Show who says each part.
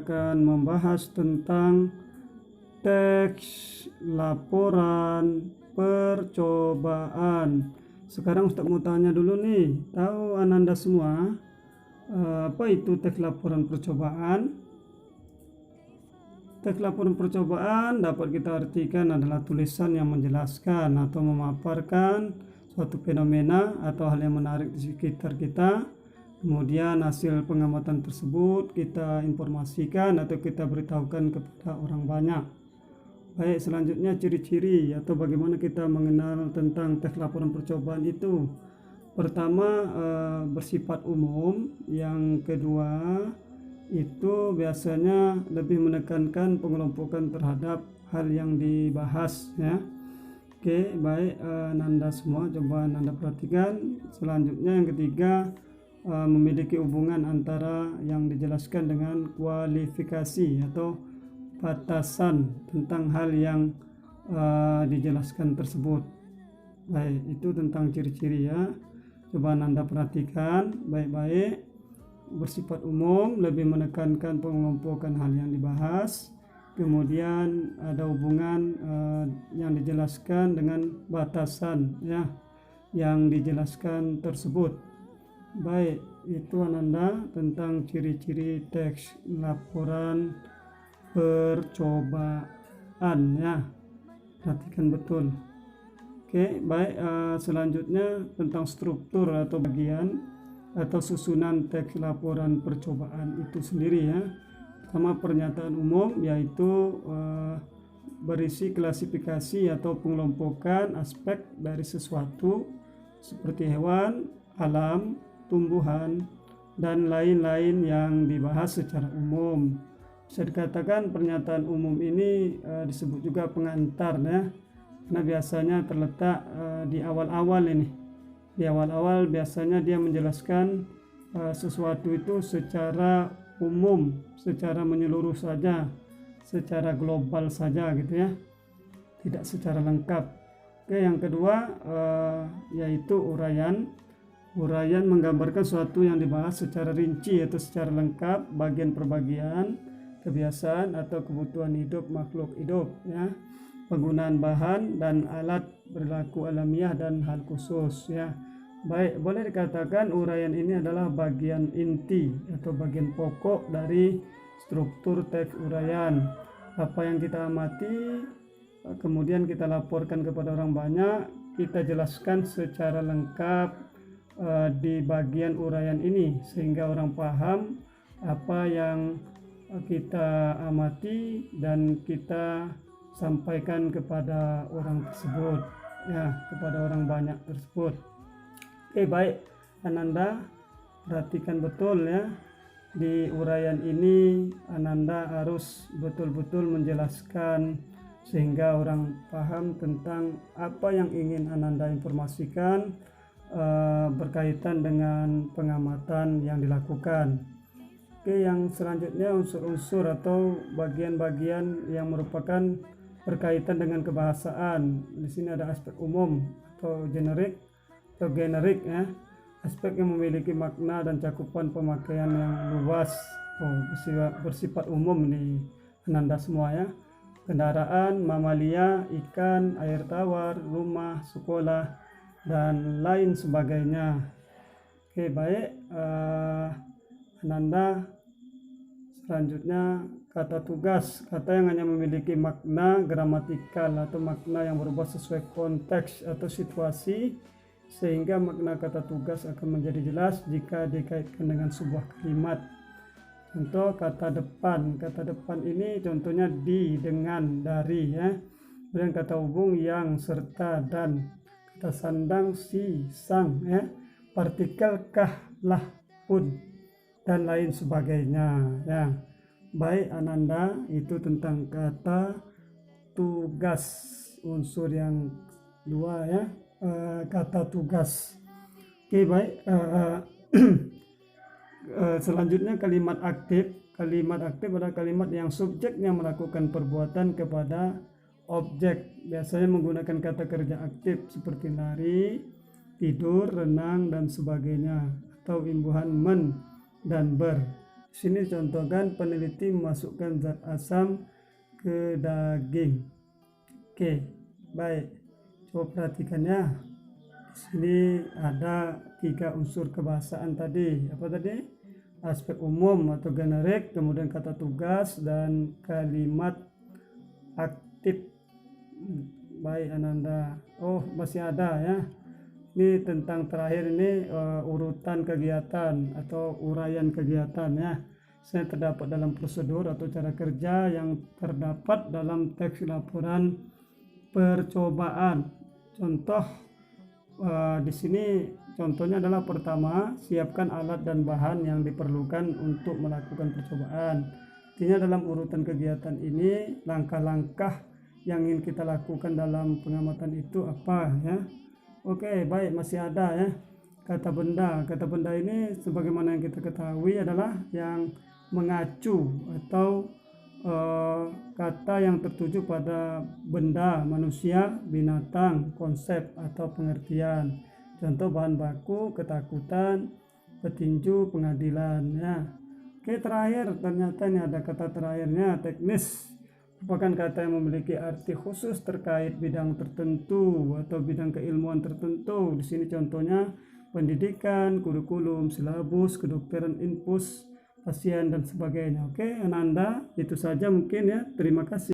Speaker 1: akan membahas tentang teks laporan percobaan. Sekarang Ustaz mau tanya dulu nih, tahu Ananda semua apa itu teks laporan percobaan? Teks laporan percobaan dapat kita artikan adalah tulisan yang menjelaskan atau memaparkan suatu fenomena atau hal yang menarik di sekitar kita. Kemudian hasil pengamatan tersebut kita informasikan atau kita beritahukan kepada orang banyak. Baik, selanjutnya ciri-ciri atau bagaimana kita mengenal tentang teks laporan percobaan itu. Pertama, bersifat umum. Yang kedua, itu biasanya lebih menekankan pengelompokan terhadap hal yang dibahas, ya. Oke, baik, Nanda semua coba Nanda perhatikan. Selanjutnya yang ketiga, memiliki hubungan antara yang dijelaskan dengan kualifikasi atau batasan tentang hal yang dijelaskan tersebut. Baik, itu tentang ciri-ciri, ya. Coba Nanda perhatikan baik-baik. Bersifat umum, lebih menekankan pengelompokan hal yang dibahas. Kemudian ada hubungan yang dijelaskan dengan batasan, ya, yang dijelaskan tersebut. Baik, itu Ananda tentang ciri-ciri teks laporan percobaan, ya. Perhatikan betul. Oke, baik, selanjutnya tentang struktur atau bagian atau susunan teks laporan percobaan itu sendiri, ya. Pertama, pernyataan umum, yaitu berisi klasifikasi atau pengelompokan aspek dari sesuatu seperti hewan, alam, tumbuhan, dan lain-lain yang dibahas secara umum. Bisa dikatakan pernyataan umum ini disebut juga pengantar, ya, karena biasanya terletak di awal-awal ini. Di awal-awal biasanya dia menjelaskan sesuatu itu secara umum, secara menyeluruh saja, secara global saja, gitu, ya, tidak secara lengkap. Oke, yang kedua yaitu uraian. Uraian menggambarkan sesuatu yang dibahas secara rinci atau secara lengkap, bagian per bagian, kebiasaan atau kebutuhan hidup makhluk hidup, ya, penggunaan bahan dan alat, perilaku alamiah dan hal khusus, ya. Baik, boleh dikatakan uraian ini adalah bagian inti atau bagian pokok dari struktur teks uraian. Apa yang kita amati kemudian kita laporkan kepada orang banyak, kita jelaskan secara lengkap di bagian uraian ini sehingga orang paham apa yang kita amati dan kita sampaikan kepada orang tersebut, ya, kepada orang banyak tersebut. Oke, baik, Ananda perhatikan betul, ya. Di uraian ini Ananda harus betul-betul menjelaskan sehingga orang paham tentang apa yang ingin Ananda informasikan berkaitan dengan pengamatan yang dilakukan. Oke, yang selanjutnya unsur-unsur atau bagian-bagian yang merupakan berkaitan dengan kebahasaan. Di sini ada aspek umum atau generik, ya, aspek yang memiliki makna dan cakupan pemakaian yang luas. Bersifat umum nih Ananda semua, ya. Kendaraan, mamalia, ikan, air tawar, rumah, sekolah, dan lain sebagainya. Oke, baik, Ananda selanjutnya kata tugas, kata yang hanya memiliki makna gramatikal atau makna yang berubah sesuai konteks atau situasi, sehingga makna kata tugas akan menjadi jelas jika dikaitkan dengan sebuah kalimat. Contoh kata depan. Kata depan ini contohnya di, dengan, dari, ya. Kemudian kata hubung yang, serta, dan. Kata sandang si, sang, ya. Partikel kah, lah, pun, dan lain sebagainya, ya. Baik, Ananda, itu tentang kata tugas, unsur yang dua, ya, kata tugas. Oke, baik, selanjutnya kalimat aktif. Kalimat aktif adalah kalimat yang subjeknya melakukan perbuatan kepada objek, biasanya menggunakan kata kerja aktif seperti lari, tidur, renang, dan sebagainya, atau imbuhan men dan ber. Di sini contohkan peneliti memasukkan zat asam ke daging. Oke, baik. Coba perhatikan ya. Di sini ada 3 unsur kebahasaan tadi. Apa tadi? Aspek umum atau generik, kemudian kata tugas dan kalimat aktif. Baik Ananda. Oh, masih ada ya. Ini tentang terakhir ini urutan kegiatan atau uraian kegiatan ya. Saya terdapat dalam prosedur atau cara kerja yang terdapat dalam teks laporan percobaan. Contoh di sini contohnya adalah pertama, siapkan alat dan bahan yang diperlukan untuk melakukan percobaan. Artinya dalam urutan kegiatan ini langkah-langkah yang ingin kita lakukan dalam pengamatan itu apa ya. Oke, baik, masih ada ya. Kata benda. Kata benda ini sebagaimana yang kita ketahui adalah yang mengacu atau kata yang tertuju pada benda, manusia, binatang, konsep atau pengertian. Contoh bahan baku, ketakutan, petinju, pengadilan ya. Oke, terakhir ternyata ini ada kata terakhirnya, teknis. Merupakan kata yang memiliki arti khusus terkait bidang tertentu atau bidang keilmuan tertentu. Di sini contohnya pendidikan, kurikulum, silabus, kedokteran, infus, pasien dan sebagainya. Oke, Ananda, itu saja mungkin ya. Terima kasih.